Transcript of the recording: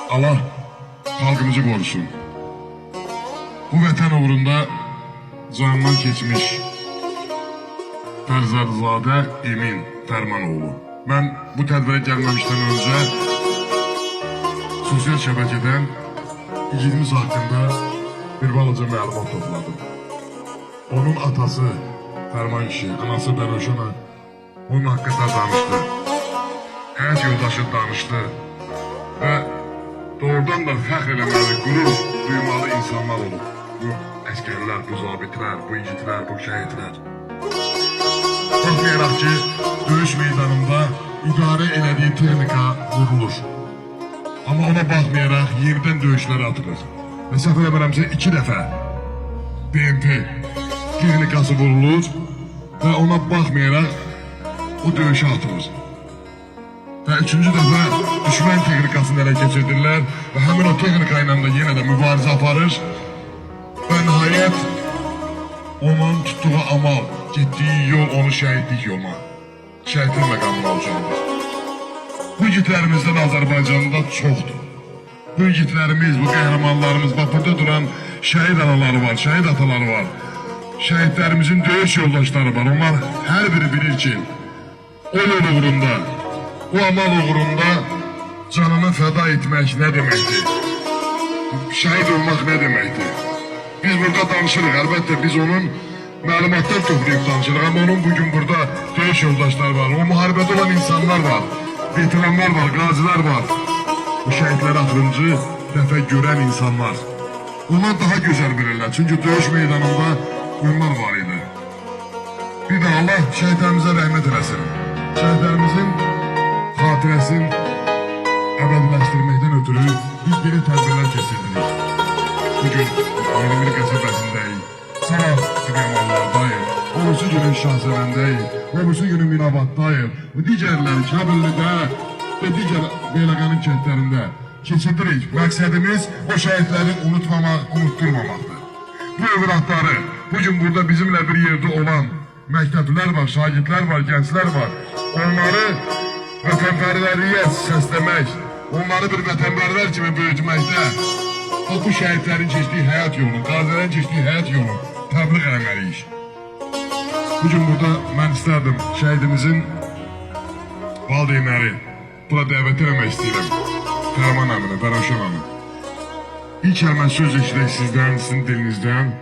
Allah halkımızı korusun. Bu vətən uğrunda canından keçmiş Fərzadə Emin Fərmanoğlu. Mən bu tədbirə gəlməmişdən öncə sosial şəbəkədən igidimiz haqqında bir balaca məlumat topladım. Onun atası Fərman kişi, anası Bənövşana onun haqqında danışdı. Həyat yoldaşı danışdı və doğrudan da fəxr eləməli, qürur duymalı insanlar olub. Bu əskərlər, bu zabitlər, bu igidlər, bu şəhidlər. Baxmayaraq ki, döyüş meydanında idarə elədiyi texnika vurulur. Amma ona baxmayaraq yenidən döyüşlərə atılır. Və səhv eləmirəmsə 2 dəfə BMP texnikası vurulur və ona baxmayaraq o döyüşə atılır. Və 3-cü dəfə düşmən texnikasını ələ keçirdirlər və həmin o texnika ilə də yenə də mübarizə aparır və nəhayət onun tutduğu amal, getdiyi yol onu şəhidlik yoluna, şəhidlik məqamına ucaldır. Bu igidlərimizdən Azərbaycanda çoxdur. Bu igidlərimiz, bu qəhrəmanlarımız, bax burada duran şəhid anaları var, şəhid ataları var. Şəhidlərimizin döyüş yoldaşları var. Onlar hər biri bilir ki, o yol uğrunda, o amal uğrunda canını fəda etmək nə deməkdir? Şəhid olmaq nə deməkdir? Biz burada danışırıq, əlbəttə biz onun məlumatlar toplayıb danışırıq, amma onun bugün burada döyüş yoldaşları var, o müharibədə olan insanlar var, veteranlar var, qazilər var. Bu şəhidləri axırıncı dəfə görən insanlar. Onlar daha gözəl bilirlər, çünki döyüş meydanında onlar var idi. Bir də Allah şəhidlərimizə rəhmət eləsin. Şəhidlərimizin xatirəsini əbədiləşdirməkdən ötürü biz belə tədbirlər keçirdik. Bugün 21 qəsəbəsindəyik. Sabah Qıyamallardayıq. Öbürsü günün Şahsevəndəyik. Öbürsü günün Minabatdayıq. Digərləri Kəbillidə və digər Beyləqanın kəndlərində keçirdirik. Məqsədimiz o şəhidləri unutturmamaqdır. Bu övladları, bugün burada bizimlə bir yerdə olan məktəblilər var, şagirdlər var, gənclər var. Onları vətənpərvərliyə səsləmək, onları bir vətənpərvər kimi böyütməkdə bu şəhidlərin keçdiyi həyat yolunu, qazilərin keçdiyi həyat yolunu təbliğ eləməliyik. Bugün burada mən istərdim şəhidimizin valideynləri bura dəvət eləmək istəyirəm. Fərman əmini, Bənövşan əmini. İlk mən söz eşidək sizdən, sizin dilinizdən.